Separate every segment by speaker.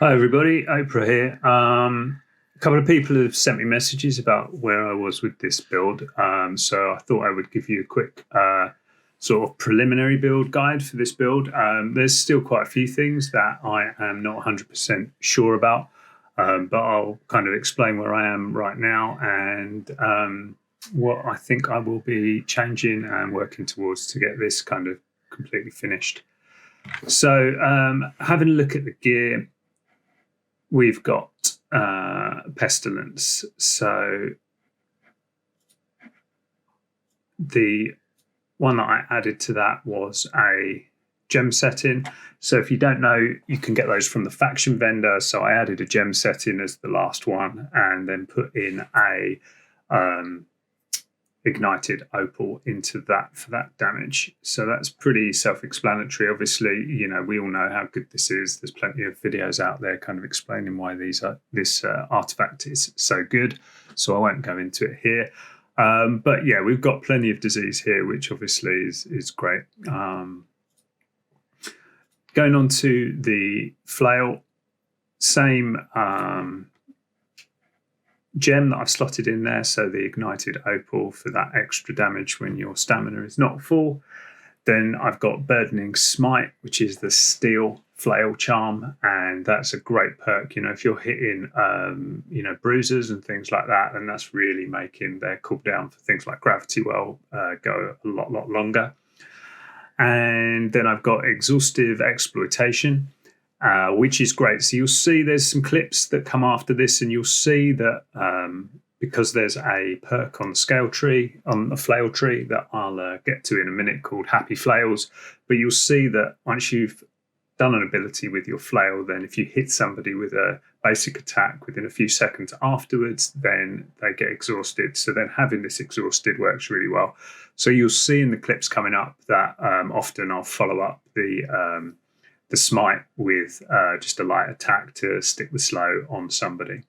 Speaker 1: Hi everybody, Oprah here. A couple of people have sent me messages about where I was with this build, so I thought I would give you a quick sort of preliminary build guide for this build. There's still quite a few things that I am not 100% sure about, but I'll kind of explain where I am right now and what I think I will be changing and working towards to get this kind of completely finished. So having a look at the gear, we've got Pestilence. So the one that I added to that was a gem setting. So if you don't know, you can get those from the faction vendor. So I added a gem setting as the last one and then put in a ignited opal into that for that damage. So that's pretty self-explanatory. Obviously, you know, we all know how good this is. There's plenty of videos out there kind of explaining why this artifact is so good. So I won't go into it here. But yeah, we've got plenty of disease here, which obviously is great. Going on to the flail, same gem that I've slotted in there, so the ignited opal for that extra damage when your stamina is not full. Then I've got burdening smite, which is the steel flail charm, and that's a great perk. You know, if you're hitting you know, bruisers and things like that, then that's really making their cooldown for things like gravity well go a lot longer. And then I've got exhaustive exploitation, which is great. So you'll see there's some clips that come after this, and you'll see that because there's a perk on the scale tree, on the flail tree, that I'll get to in a minute, called Happy Flails. But you'll see that once you've done an ability with your flail, then if you hit somebody with a basic attack within a few seconds afterwards, then they get exhausted. So then having this exhausted works really well. So you'll see in the clips coming up that often I'll follow up the smite with just a light attack to stick the slow on somebody.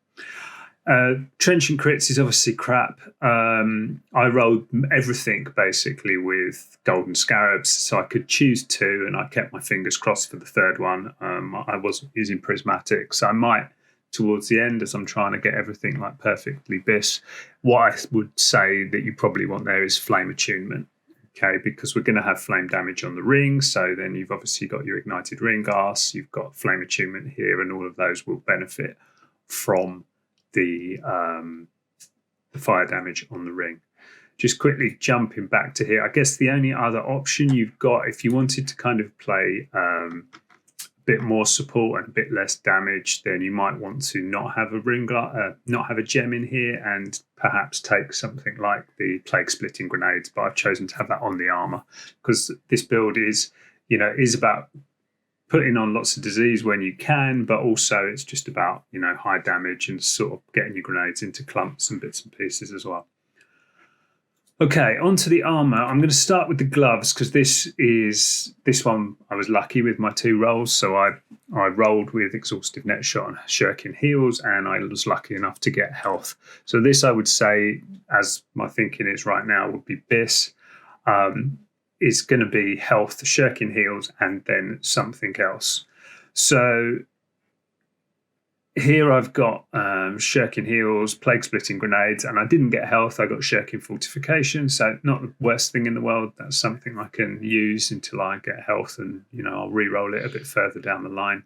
Speaker 1: Trenching crits is obviously crap. I rolled everything basically with golden scarabs, so I could choose two, and I kept my fingers crossed for the third one. I wasn't using prismatic, so I might, towards the end, as I'm trying to get everything like perfectly BIS, what I would say that you probably want there is flame attunement. Okay, because we're going to have flame damage on the ring, so then you've obviously got your ignited ring gas, you've got flame attunement here, and all of those will benefit from the fire damage on the ring. Just quickly jumping back to here, I guess the only other option you've got, if you wanted to kind of play a bit more support and a bit less damage, then you might want to not have a gem in here, and perhaps take something like the plague splitting grenades. But I've chosen to have that on the armor because this build is about putting on lots of disease when you can, but also it's just about, you know, high damage and sort of getting your grenades into clumps and bits and pieces as well. Okay, onto the armor. I'm going to start with the gloves because this one I was lucky with my two rolls. So I rolled with exhaustive net shot and shirking heals, and I was lucky enough to get health. So this, I would say, as my thinking is right now, would be BIS. Is going to be health, shirking heals, and then something else. So here I've got shirking heals, plague splitting grenades, and I didn't get health. I got shirking fortification, so not the worst thing in the world. That's something I can use until I get health, and you know, I'll re-roll it a bit further down the line.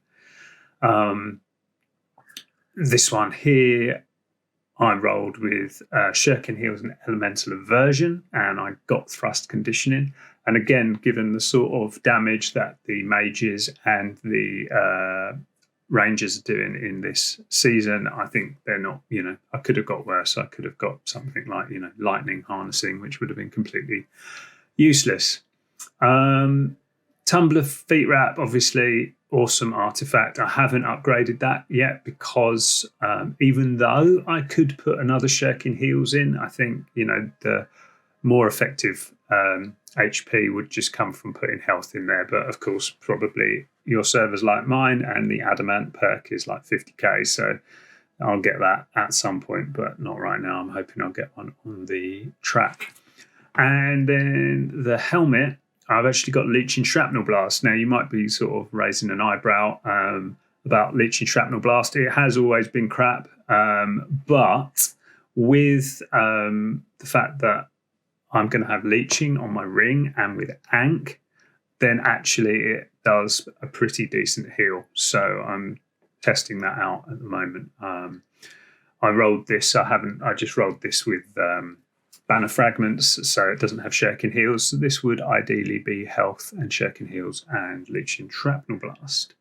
Speaker 1: This one here, I rolled with shirking heals and elemental aversion, and I got thrust conditioning. And again, given the sort of damage that the mages and the rangers are doing in this season, I think they're not, you know, I could have got worse. I could have got something like, you know, lightning harnessing, which would have been completely useless. Tumbler feet wrap, obviously, awesome artifact. I haven't upgraded that yet because even though I could put another shirking heals in, I think, you know, the more effective HP would just come from putting health in there. But of course, probably your server's like mine, and the adamant perk is like 50k, so I'll get that at some point, but not right now. I'm hoping I'll get one on the track. And then the helmet, I've actually got Leeching shrapnel blast. Now you might be sort of raising an eyebrow. about Leeching Shrapnel Blast. It has always been crap, but with the fact that I'm going to have Leeching on my ring and with Ankh, then actually it does a pretty decent heal. So I'm testing that out at the moment. I rolled this. I just rolled this with banner fragments, so it doesn't have Shirking Heals. So this would ideally be health and Shirking Heals and Leeching Shrapnel Blast.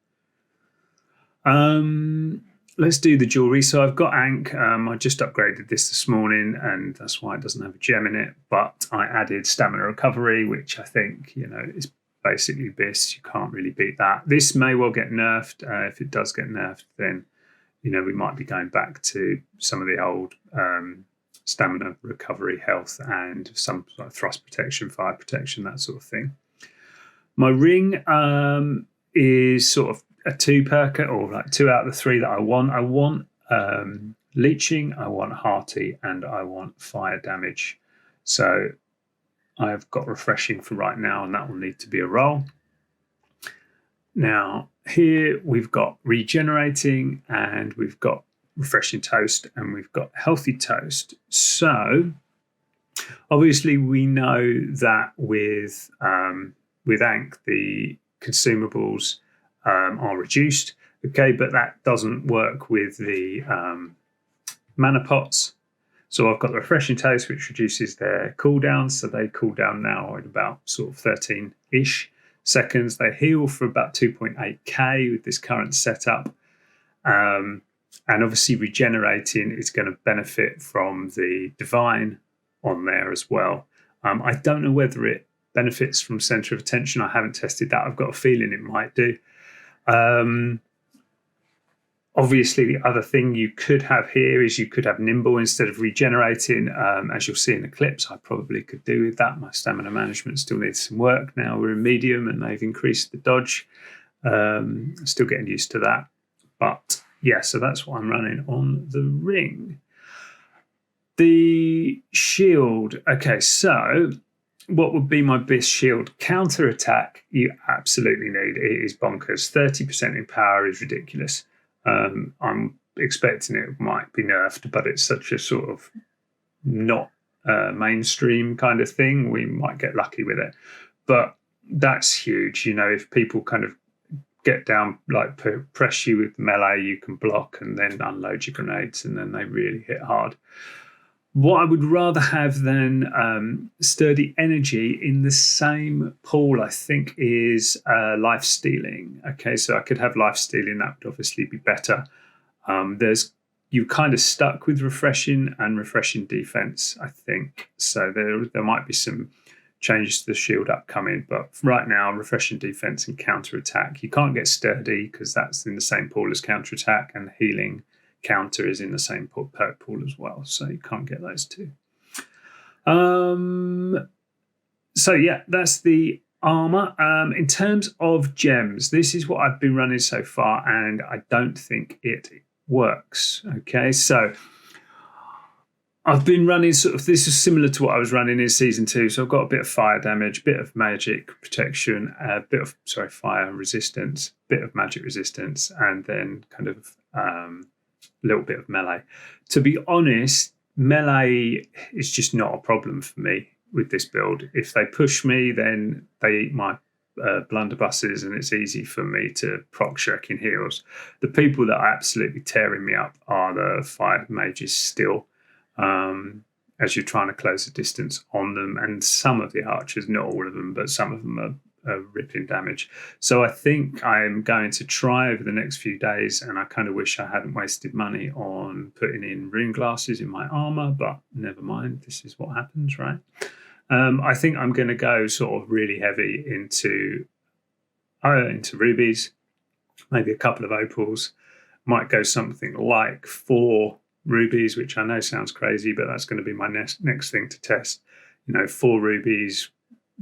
Speaker 1: Let's do the jewelry. So I've got Ankh. I just upgraded this morning, and that's why it doesn't have a gem in it. But I added Stamina Recovery, which I think, is basically BIS. You can't really beat that. This may well get nerfed. If it does get nerfed, then we might be going back to some of the old Stamina Recovery, health, and some like thrust protection, fire protection, that sort of thing. My ring is sort of a 2-perker, or like 2 out of the 3 that I want. I want Leeching, I want Hearty, and I want fire damage. So I've got Refreshing for right now, and that will need to be a roll. Now here we've got Regenerating, and we've got Refreshing Toast, and we've got Healthy Toast. So obviously we know that with Ankh the consumables are reduced, okay, but that doesn't work with the mana pots. So I've got the Refreshing Toast, which reduces their cooldowns, so they cool down now at about sort of 13-ish seconds. They heal for about 2.8k with this current setup, and obviously Regenerating is going to benefit from the Divine on there as well. I don't know whether it benefits from Centre of Attention. I haven't tested that. I've got a feeling it might do. Obviously, the other thing you could have here is you could have Nimble instead of Regenerating. As you'll see in the clips, I probably could do with that. My stamina management still needs some work. Now we're in medium and they've increased the dodge. Still getting used to that. But yeah, so that's what I'm running on the ring. The shield. Okay, so what would be my BIS shield? Counter attack, you absolutely need. It is bonkers. 30% in power is ridiculous. I'm expecting it might be nerfed, but it's such a sort of not mainstream kind of thing. We might get lucky with it, but that's huge. If people kind of get down, like press you with melee, you can block and then unload your grenades, and then they really hit hard. What I would rather have than Sturdy Energy in the same pool, I think, is Life Stealing. Okay, so I could have Life Stealing. That would obviously be better. You're kind of stuck with Refreshing and Refreshing Defense, I think. So there might be some changes to the shield upcoming, but right now, Refreshing Defense and Counter Attack. You can't get Sturdy because that's in the same pool as Counter Attack, and Healing Counter is in the same perk pool as well, so you can't get those two. So yeah, that's the armor. In terms of gems, this is what I've been running so far, and I don't think it works. Okay, so I've been running this is similar to what I was running in season 2. So I've got a bit of fire damage, a bit of magic protection, a bit of fire resistance, a bit of magic resistance, and then kind of little bit of melee. To be honest, melee is just not a problem for me with this build. If they push me, then they eat my blunderbusses, and it's easy for me to proc Shirking Heals. The people that are absolutely tearing me up are the fire mages still, as you're trying to close the distance on them, and some of the archers, not all of them, but some of them are ripping damage. So I think I'm going to try over the next few days, and I kind of wish I hadn't wasted money on putting in rune glasses in my armor, but never mind, this is what happens, right? I think I'm going to go sort of really heavy into rubies, maybe a couple of opals. Might go something like 4 rubies, which I know sounds crazy, but that's going to be my next thing to test. 4 rubies,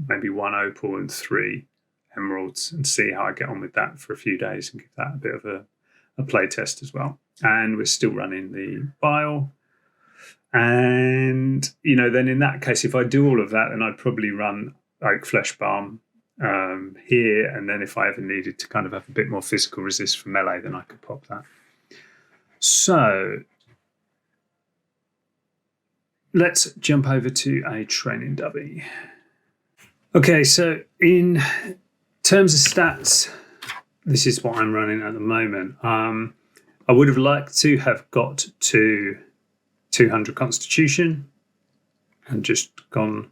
Speaker 1: maybe 1 opal and 3 emeralds, and see how I get on with that for a few days and give that a bit of a play test as well. And we're still running the bile. And, then in that case, if I do all of that, then I'd probably run like Flesh Balm here, and then if I ever needed to kind of have a bit more physical resist for melee, then I could pop that. So let's jump over to a training dummy. Okay, so in terms of stats, this is what I'm running at the moment. I would have liked to have got to 200 Constitution and just gone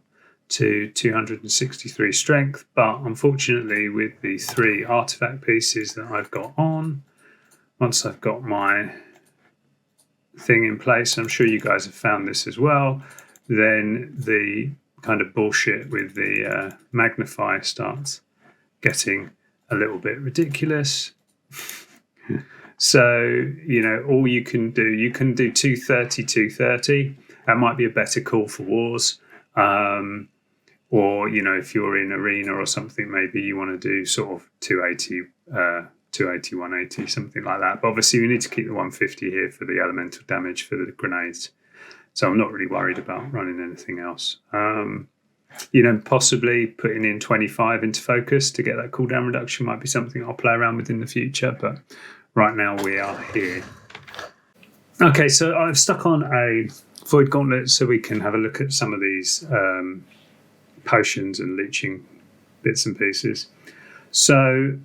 Speaker 1: to 263 Strength, but unfortunately with the 3 artifact pieces that I've got on, once I've got my thing in place, I'm sure you guys have found this as well, then the kind of bullshit with the magnify starts getting a little bit ridiculous. So, you know, all you can do 230, 230. That might be a better call for wars. Or, you know, if you're in arena or something, maybe you want to do sort of 280, 180, something like that. But obviously, we need to keep the 150 here for the elemental damage for the grenades. So I'm not really worried about running anything else. You know, possibly putting in 25 into focus to get that cooldown reduction might be something I'll play around with in the future. But right now we are here. Okay, so I've stuck on a Void Gauntlet so we can have a look at some of these potions and leeching bits and pieces. So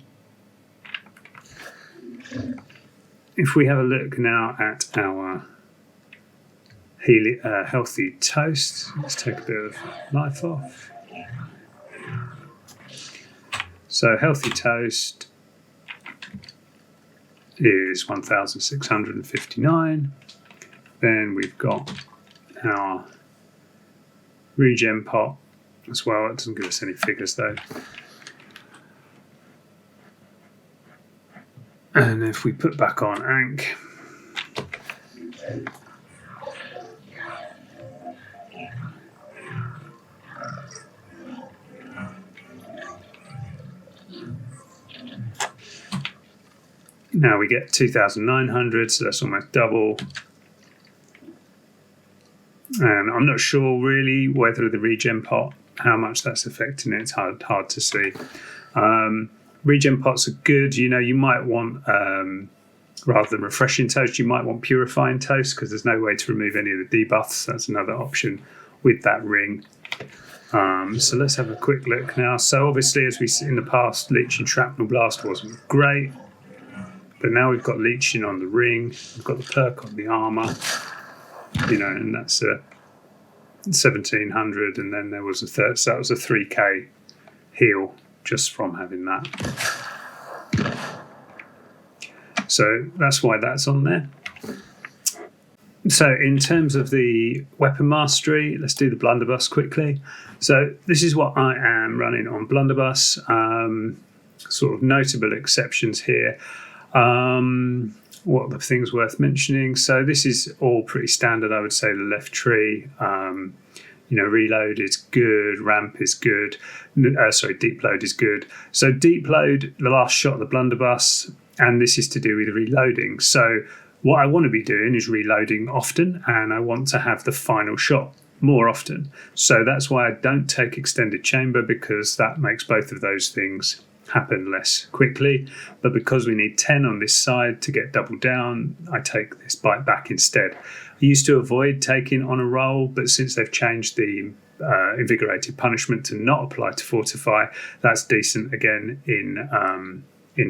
Speaker 1: if we have a look now at our healthy toast, let's take a bit of life off. So healthy toast is 1,659. Then we've got our regen pot as well. It doesn't give us any figures though. And if we put back on Ankh, now we get 2,900, so that's almost double. And I'm not sure really whether the regen pot, how much that's affecting it. It's hard to see. Regen pots are good. You know, you might want, rather than refreshing toast, you might want purifying toast because there's no way to remove any of the debuffs. That's another option with that ring. So let's have a quick look now. So obviously, as we see in the past, Leeching Shrapnel Blast wasn't great. But now we've got Leeching on the ring. We've got the perk on the armour. You know, and that's a 1,700, and then there was a third, so that was a 3k heal just from having that. So that's why that's on there. So in terms of the weapon mastery, let's do the blunderbuss quickly. So this is what I am running on blunderbuss. Sort of notable exceptions here. What are the things worth mentioning? So this is all pretty standard, I would say. The left tree, you know, reload is good, ramp is good. Deep load is good. So deep load, the last shot of the blunderbuss, and this is to do with reloading. So what I want to be doing is reloading often, and I want to have the final shot more often. So that's why I don't take extended chamber, because that makes both of those things happen less quickly. But because we need 10 on this side to get double down, I take this bite back instead. I used to avoid taking on a roll, but since they've changed the invigorated punishment to not apply to fortify, that's decent again in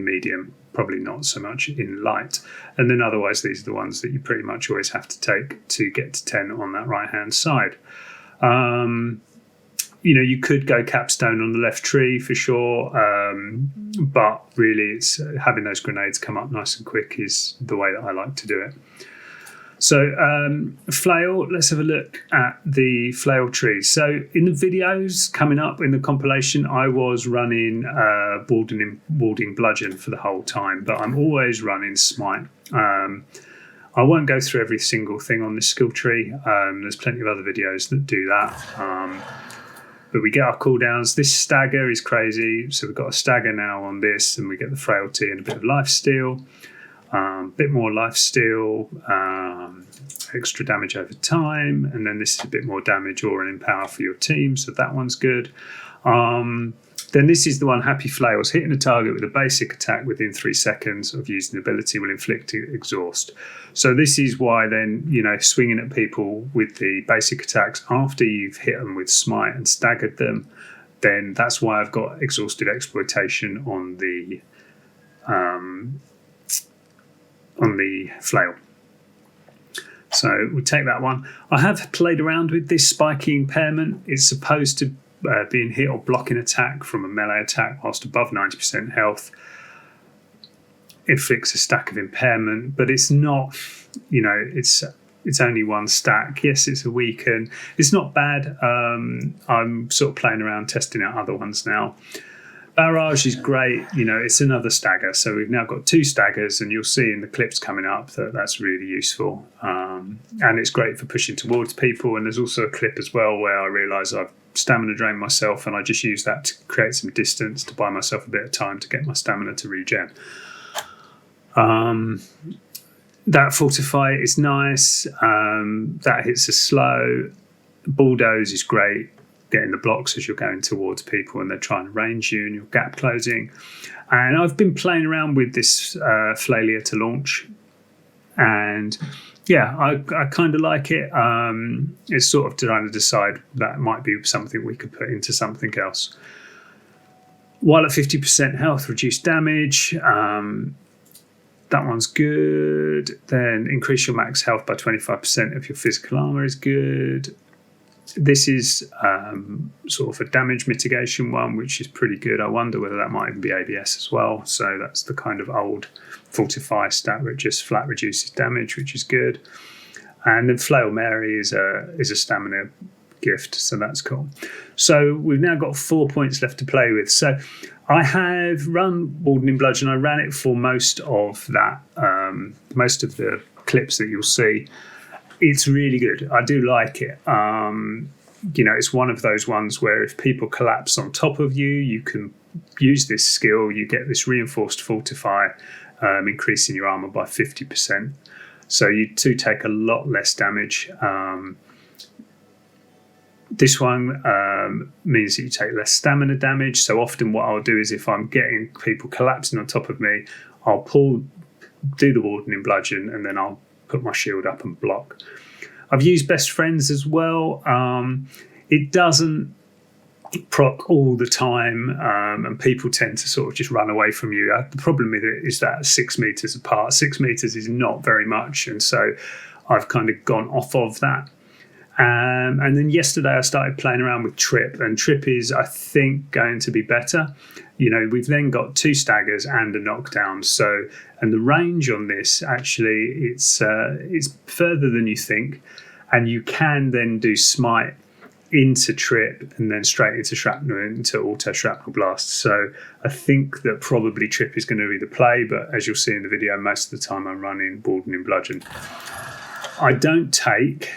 Speaker 1: medium, probably not so much in light. And then otherwise these are the ones that you pretty much always have to take to get to 10 on that right hand side. You know, you could go capstone on the left tree for sure, but really it's having those grenades come up nice and quick is the way that I like to do it. So flail, let's have a look at the flail tree. So in the videos coming up in the compilation, I was running warding bludgeon for the whole time, but I'm always running smite. I won't go through every single thing on this skill tree. There's plenty of other videos that do that. But we get our cooldowns. This stagger is crazy. So we've got a stagger now on this, and we get the frailty and a bit of lifesteal. Bit more lifesteal, extra damage over time, and then this is a bit more damage or an empower for your team, so that one's good. Then Then this is the one, Happy Flails. Hitting a target with a basic attack within 3 seconds of using the ability will inflict exhaust. So this is why then, you know, swinging at people with the basic attacks after you've hit them with smite and staggered them, then that's why I've got exhausted exploitation on the flail. So we take that one. I have played around with this spiky impairment. It's supposed to being hit or blocking attack from a melee attack whilst above 90% health inflicts a stack of impairment, but it's not, you know, it's only one stack. Yes, it's a weaken. It's not bad. I'm sort of playing around, testing out other ones now. Barrage is great. You know, it's another stagger. So we've now got 2 staggers, and you'll see in the clips coming up that that's really useful. And it's great for pushing towards people. And there's also a clip as well where I realise I've stamina drained myself, and I just use that to create some distance to buy myself a bit of time to get my stamina to regen. That Fortify is nice. That hits us slow. Bulldoze is great, getting the blocks as you're going towards people and they're trying to range you and you're gap closing. And I've been playing around with this Flail to launch, and yeah, I kind of like it. It's sort of trying to decide that might be something we could put into something else. While at 50% health, reduce damage. That one's good. Then increase your max health by 25% of your physical armor is good. This is sort of a damage mitigation one, which is pretty good. I wonder whether that might even be ABS as well. So that's the kind of old Fortify stat where it just flat reduces damage, which is good. And then Flail Mary is a stamina gift, so that's cool. So we've now got 4 points left to play with. So I have run Wardening Bludgeon. I ran it for most of that, most of the clips that you'll see. It's really good. I do like it. You know, it's one of those ones where if people collapse on top of you, you can use this skill. You get this reinforced Fortify, increasing your armor by 50%. So you do take a lot less damage. This one means that you take less stamina damage. So often what I'll do is if I'm getting people collapsing on top of me, I'll do the Wardening Bludgeon, and then I'll put my shield up and block. I've used Best Friends as well. It doesn't proc all the time, and people tend to sort of just run away from you. The problem with it is that 6 meters apart, 6 meters is not very much, and so I've kind of gone off of that. And then yesterday I started playing around with Trip, and Trip is, I think, going to be better. You know, we've then got 2 staggers and a knockdown. So, and the range on this, actually, it's further than you think. And you can then do Smite into Trip and then straight into Shrapnel, into Auto Shrapnel Blast. So I think that probably Trip is going to be the play, but as you'll see in the video, most of the time I'm running Wardening Bludgeon. I don't take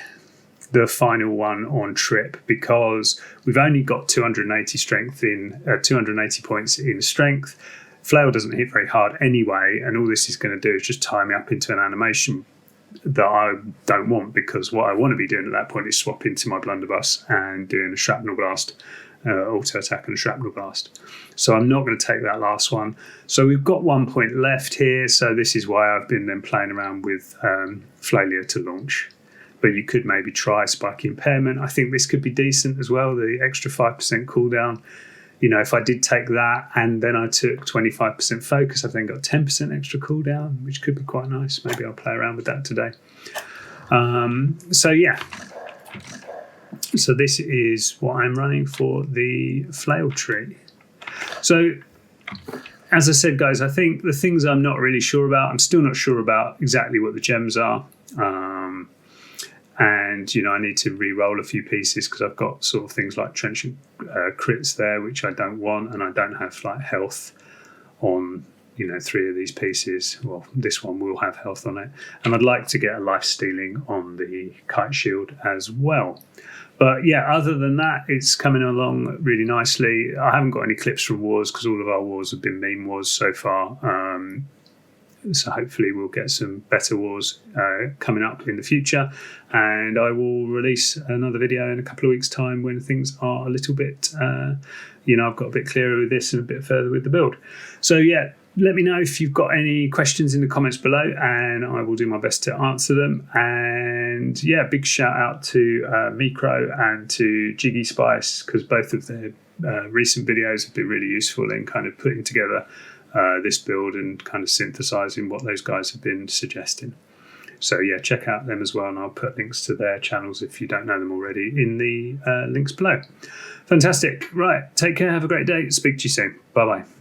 Speaker 1: the final one on Trip because we've only got 280 strength in 280 points in strength. Flail doesn't hit very hard anyway, and all this is going to do is just tie me up into an animation that I don't want, because what I want to be doing at that point is swap into my blunderbuss and doing a shrapnel blast, auto attack and a shrapnel blast. So I'm not going to take that last one. So we've got 1 point left here. So this is why I've been then playing around with Flail to launch. But you could maybe try Spiky Impairment. I think this could be decent as well, the extra 5% cooldown. You know, if I did take that and then I took 25% focus, I've then got 10% extra cooldown, which could be quite nice. Maybe I'll play around with that today. So yeah. So this is what I'm running for the Flail Tree. So as I said, guys, I think the things I'm not really sure about, I'm still not sure about exactly what the gems are. And, you know, I need to re-roll a few pieces because I've got sort of things like trenchant crits there, which I don't want. And I don't have like health on, you know, 3 of these pieces. Well, this one will have health on it. And I'd like to get a life stealing on the kite shield as well. But yeah, other than that, it's coming along really nicely. I haven't got any clips from wars because all of our wars have been meme wars so far. So hopefully we'll get some better wars coming up in the future, and I will release another video in a couple of weeks' time when things are a little bit, I've got a bit clearer with this and a bit further with the build. So yeah, let me know if you've got any questions in the comments below, and I will do my best to answer them. And yeah, big shout out to Mecrow and to JiggySpice, because both of their recent videos have been really useful in kind of putting together this build and kind of synthesizing what those guys have been suggesting. So yeah, check out them as well, and I'll put links to their channels if you don't know them already in the links below. Fantastic. Right, take care, have a great day. Speak to you soon. Bye bye.